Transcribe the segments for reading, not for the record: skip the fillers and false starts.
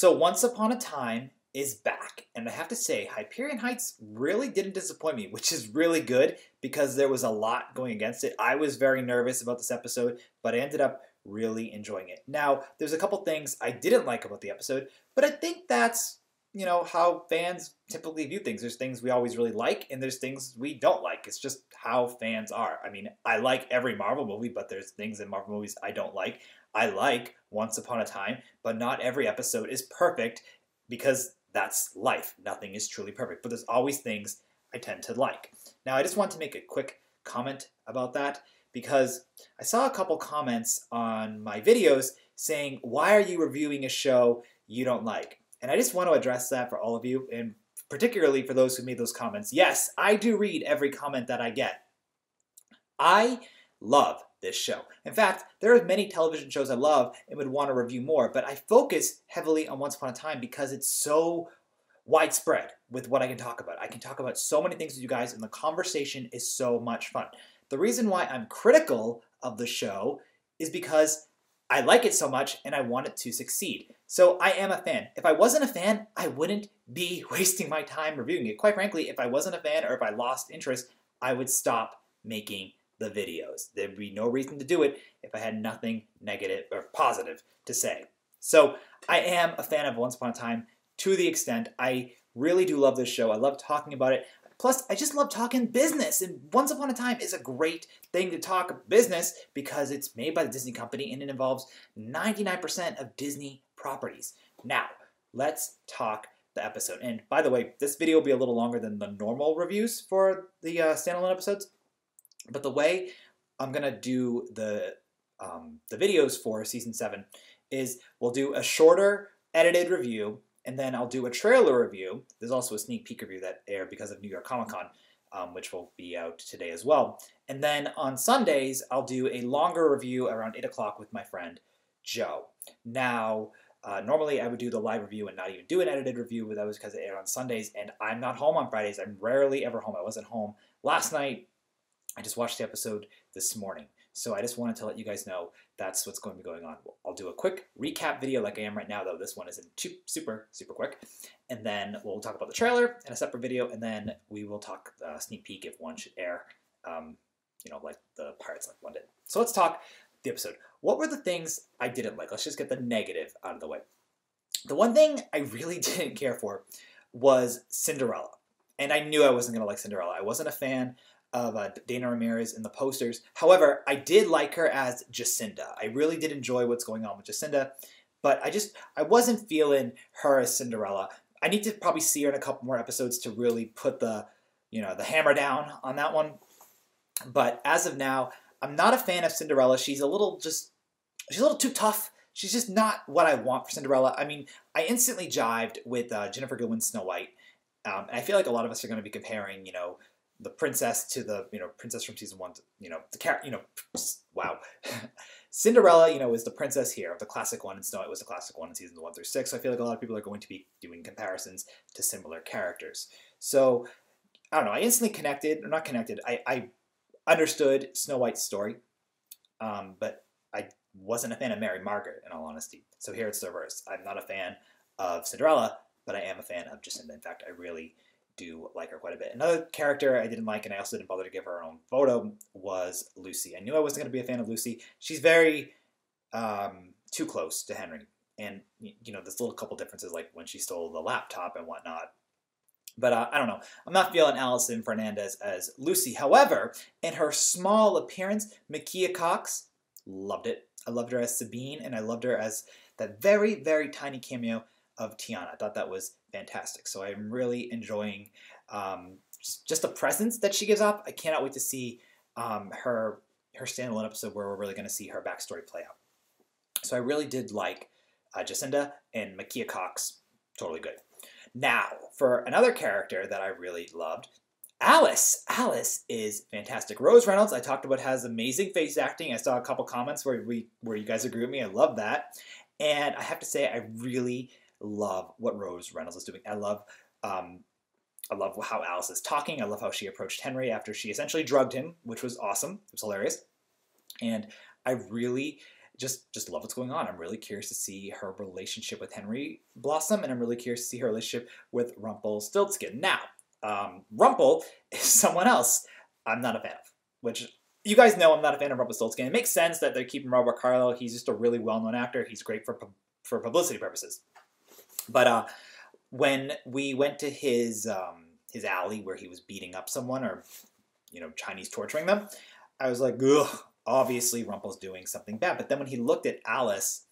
So Once Upon a Time is back, and I have to say, Hyperion Heights really didn't disappoint me, which is really good because there was a lot going against it. I was very nervous about this episode, but I ended up really enjoying it. Now, there's a couple things I didn't like about the episode, but I think that's, how fans typically view things. There's things we always really like, and there's things we don't like. It's just how fans are. I mean, I like every Marvel movie, but there's things in Marvel movies I don't like. I like Once Upon a Time, but not every episode is perfect because that's life. Nothing is truly perfect, but there's always things I tend to like. Now, I just want to make a quick comment about that because I saw a couple comments on my videos saying, why are you reviewing a show you don't like? And I just want to address that for all of you, and particularly for those who made those comments. Yes, I do read every comment that I get. I love this show. In fact, there are many television shows I love and would want to review more, but I focus heavily on Once Upon a Time because it's so widespread with what I can talk about. I can talk about so many things with you guys, and the conversation is so much fun. The reason why I'm critical of the show is because I like it so much and I want it to succeed. So I am a fan. If I wasn't a fan, I wouldn't be wasting my time reviewing it. Quite frankly, if I wasn't a fan or if I lost interest, I would stop making the videos. There'd be no reason to do it if I had nothing negative or positive to say. So I am a fan of Once Upon a Time to the extent I really do love this show. I love talking about it. Plus, I just love talking business, and Once Upon a Time is a great thing to talk business because it's made by the Disney company and it involves 99% of Disney properties. Now, let's talk the episode. And by the way, this video will be a little longer than the normal reviews for the standalone episodes, but the way I'm going to do the videos for Season 7 is we'll do a shorter edited review, and then I'll do a trailer review. There's also a sneak peek review that aired because of New York Comic Con, which will be out today as well. And then on Sundays, I'll do a longer review around 8 o'clock with my friend Joe. Now, normally I would do the live review and not even do an edited review, but that was because it aired on Sundays, and I'm not home on Fridays. I'm rarely ever home. I wasn't home last night. I just watched the episode this morning. So I just wanted to let you guys know that's what's going to be going on. I'll do a quick recap video like I am right now, though this one isn't super quick. And then we'll talk about the trailer in a separate video, and then we will talk sneak peek if one should air, like the Pirates like one did. So let's talk the episode. What were the things I didn't like? Let's just get the negative out of the way. The one thing I really didn't care for was Cinderella. And I knew I wasn't going to like Cinderella. I wasn't a fan of Dana Ramirez in the posters. However, I did like her as Jacinda. I really did enjoy what's going on with Jacinda, but I wasn't feeling her as Cinderella. I need to probably see her in a couple more episodes to really put the hammer down on that one. But as of now, I'm not a fan of Cinderella. She's a little too tough. She's just not what I want for Cinderella. I mean, I instantly jived with Jennifer Goodwin's Snow White. And I feel like a lot of us are going to be comparing, the princess to the, princess from season 1, wow. Cinderella, is the princess here, the classic one, and Snow White was the classic one in seasons 1 through 6. So I feel like a lot of people are going to be doing comparisons to similar characters. So, I don't know, I instantly connected, or not connected, I understood Snow White's story, but I wasn't a fan of Mary Margaret, in all honesty. So here it's the reverse. I'm not a fan of Cinderella, but I am a fan of Jacinda. In fact, I really do like her quite a bit. Another character I didn't like, and I also didn't bother to give her own photo, was Lucy. I knew I wasn't going to be a fan of Lucy. She's very too close to Henry. And, there's little couple differences, like when she stole the laptop and whatnot. But I don't know. I'm not feeling Allison Fernandez as Lucy. However, in her small appearance, Makia Cox, loved it. I loved her as Sabine, and I loved her as that very, very tiny cameo of Tiana. I thought that was fantastic. So I'm really enjoying just the presence that she gives off. I cannot wait to see her standalone episode where we're really going to see her backstory play out. So I really did like Jacinda, and Makia Cox, totally good. Now, for another character that I really loved, Alice. Alice is fantastic. Rose Reynolds, I talked about, has amazing face acting. I saw a couple comments where you guys agree with me. I love that. And I have to say, I really love what Rose Reynolds is doing. I love how Alice is talking. I love how she approached Henry after she essentially drugged him, which was awesome. It was hilarious. And I really just love what's going on. I'm really curious to see her relationship with Henry blossom, and I'm really curious to see her relationship with Rumpelstiltskin. Now, Rumple is someone else I'm not a fan of, which you guys know I'm not a fan of Rumpelstiltskin. It makes sense that they're keeping Robert Carlyle. He's just a really well-known actor. He's great for publicity purposes. But when we went to his alley where he was beating up someone or, Chinese torturing them, I was like, ugh, obviously Rumple's doing something bad. But then when he looked at Alice,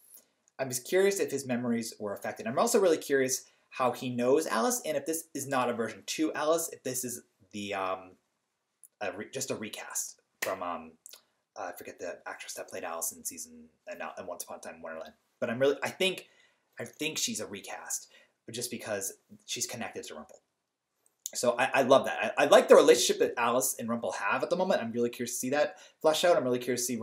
I was curious if his memories were affected. I'm also really curious how he knows Alice, and if this is not a version 2 Alice, if this is the just a recast from I forget the actress that played Alice in and Once Upon a Time in Wonderland. But I think she's a recast, just because she's connected to Rumple. So I love that. I like the relationship that Alice and Rumple have at the moment. I'm really curious to see that flesh out. I'm really curious to see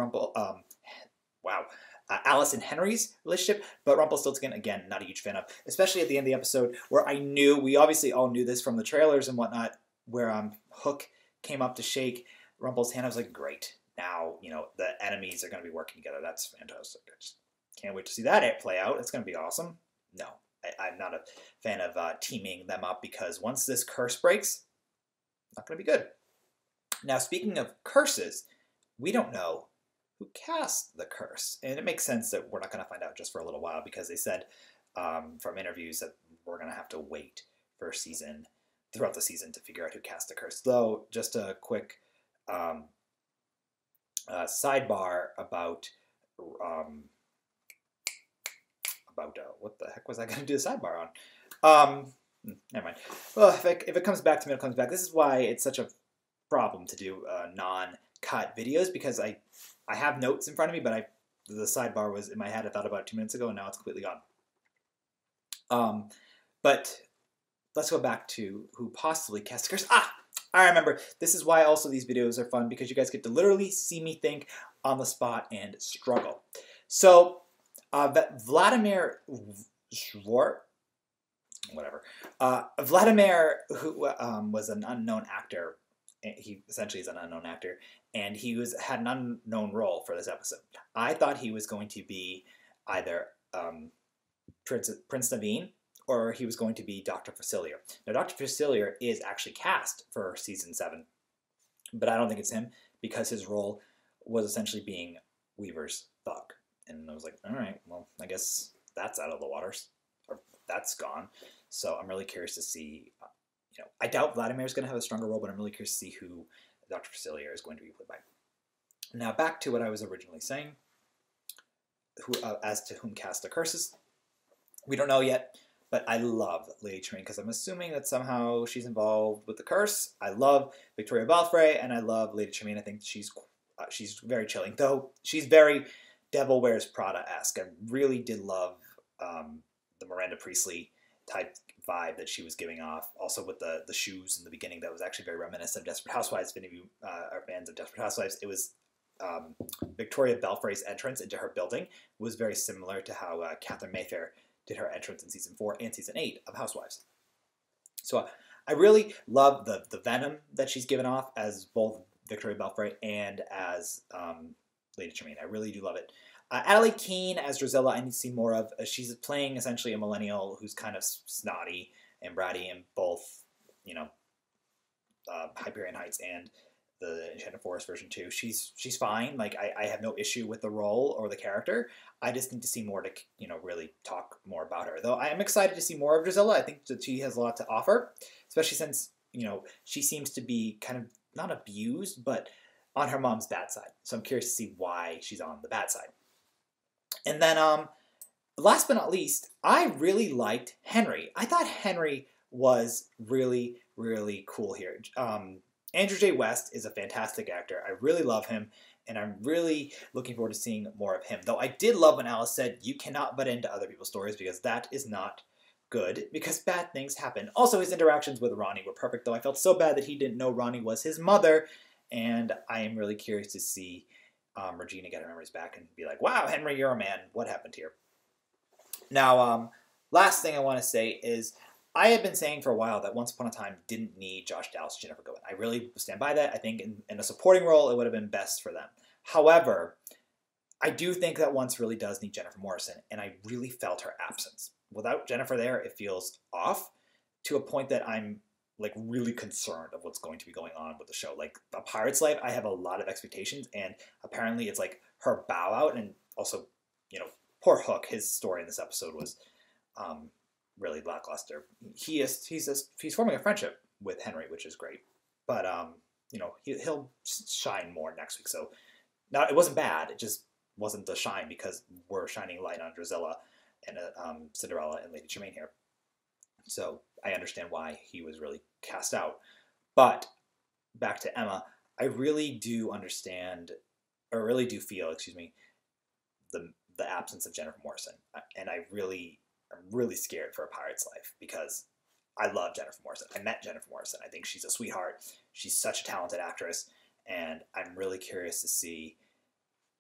Alice and Henry's relationship, but Rumpelstiltskin, again, not a huge fan of, especially at the end of the episode where we obviously all knew this from the trailers and whatnot, where Hook came up to shake Rumple's hand. I was like, great. Now, the enemies are going to be working together. That's fantastic. I just can't wait to see that play out. It's going to be awesome. No, I'm not a fan of teaming them up, because once this curse breaks, not going to be good. Now, speaking of curses, we don't know who cast the curse. And it makes sense that we're not going to find out just for a little while, because they said from interviews that we're going to have to wait for throughout the season to figure out who cast the curse. Though, just a quick sidebar about what the heck was I going to do a sidebar on? Never mind. Well, if it comes back to me, it comes back. This is why it's such a problem to do non-cut videos, because I have notes in front of me, but the sidebar was in my head. I thought about it 2 minutes ago, and now it's completely gone. But let's go back to who possibly cast the curse. I remember. This is why also these videos are fun, because you guys get to literally see me think on the spot and struggle. So, Vladimir Zvor, whatever. Vladimir, who was an unknown actor, he essentially is an unknown actor, and he had an unknown role for this episode. I thought he was going to be either Prince Naveen, or he was going to be Dr. Facilier. Now, Dr. Facilier is actually cast for Season 7, but I don't think it's him, because his role was essentially being Weaver's thug. And I was like, all right, well, I guess that's out of the waters, or that's gone. So I'm really curious to see, I doubt Vladimir's going to have a stronger role, but I'm really curious to see who Dr. Facilier is going to be played by. Now, back to what I was originally saying, as to whom cast the curses. We don't know yet, but I love Lady Tremaine, because I'm assuming that somehow she's involved with the curse. I love Victoria Balfrey, and I love Lady Tremaine. I think she's very chilling, though she's very Devil Wears Prada-esque. I really did love the Miranda Priestley type vibe that she was giving off. Also with the shoes in the beginning, that was actually very reminiscent of Desperate Housewives. If any of you are fans of Desperate Housewives, it was Victoria Belfray's entrance into her building was very similar to how Catherine Mayfair did her entrance in Season 4 and Season 8 of Housewives. So I really love the venom that she's given off as both Victoria Belfray and as Lady Tremaine. I really do love it. Adelaide Keene as Drusilla, I need to see more of. She's playing essentially a millennial who's kind of snotty and bratty in both, Hyperion Heights and the Enchanted Forest version 2. She's fine. Like, I have no issue with the role or the character. I just need to see more to, really talk more about her. Though I am excited to see more of Drusilla. I think that she has a lot to offer, especially since, she seems to be kind of not abused, but on her mom's bad side. So I'm curious to see why she's on the bad side. And then, last but not least, I really liked Henry. I thought Henry was really, really cool here. Andrew J. West is a fantastic actor. I really love him, and I'm really looking forward to seeing more of him. Though I did love when Alice said, you cannot butt into other people's stories, because that is not good, because bad things happen. Also, his interactions with Ronnie were perfect, though I felt so bad that he didn't know Ronnie was his mother, and I am really curious to see Regina get her memories back and be like, wow, Henry, you're a man. What happened here? Now, last thing I want to say is I have been saying for a while that Once Upon a Time didn't need Josh Dallas, Jennifer Goodwin. I really stand by that. I think in a supporting role, it would have been best for them. However, I do think that Once really does need Jennifer Morrison, and I really felt her absence. Without Jennifer there, it feels off to a point that I'm like really concerned of what's going to be going on with the show. Like A Pirate's Life, I have a lot of expectations, and apparently it's like her bow out, and also, you know, poor Hook. His story in this episode was really lackluster. He's forming a friendship with Henry, which is great, but you know, he'll shine more next week. So it wasn't bad. It just wasn't the shine because we're shining light on Drusilla and Cinderella and Lady Tremaine here. So I understand why he was really cast out. But back to Emma, I really do understand, or really do feel, the absence of Jennifer Morrison. And I'm really scared for A Pirate's Life because I love Jennifer Morrison. I met Jennifer Morrison. I think she's a sweetheart. She's such a talented actress. And I'm really curious to see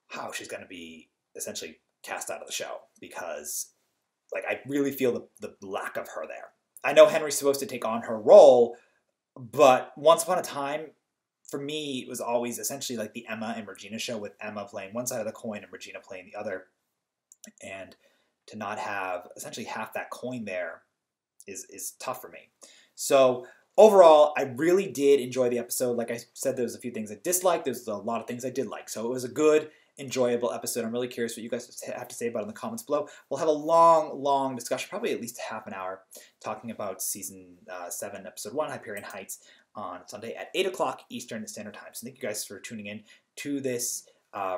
how she's going to be essentially cast out of the show because, like, I really feel the lack of her there. I know Henry's supposed to take on her role, but Once Upon a Time, for me, it was always essentially like the Emma and Regina show, with Emma playing one side of the coin and Regina playing the other. And to not have essentially half that coin there is tough for me. So overall, I really did enjoy the episode. Like I said, there was a few things I disliked. There's a lot of things I did like. So it was a good, enjoyable episode. I'm really curious what you guys have to say about it in the comments below. We'll have a long discussion, probably at least half an hour, talking about Season 7, Episode 1, Hyperion Heights, on Sunday at 8 o'clock Eastern Standard Time. So thank you guys for tuning in to this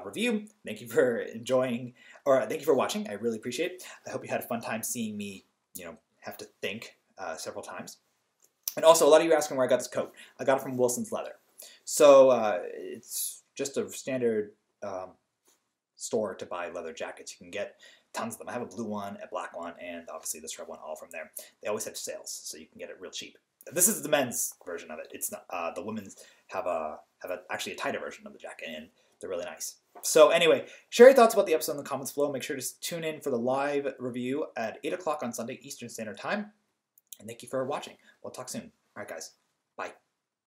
review. Thank you for enjoying, or thank you for watching. I really appreciate it. I hope you had a fun time seeing me, you know, have to think several times. And also, a lot of you are asking where I got this coat. I got it from Wilson's Leather. So it's just a standard store to buy leather jackets. You can get tons of them. I have a blue one, a black one, and obviously this red one, all from there. They always have sales, so you can get it real cheap. This is the men's version of it. It's not, the women's have actually a tighter version of the jacket, and they're really nice. So anyway, share your thoughts about the episode in the comments below. Make sure to tune in for the live review at 8 o'clock on Sunday Eastern Standard Time. And thank you for watching. We'll talk soon. All right, guys. Bye.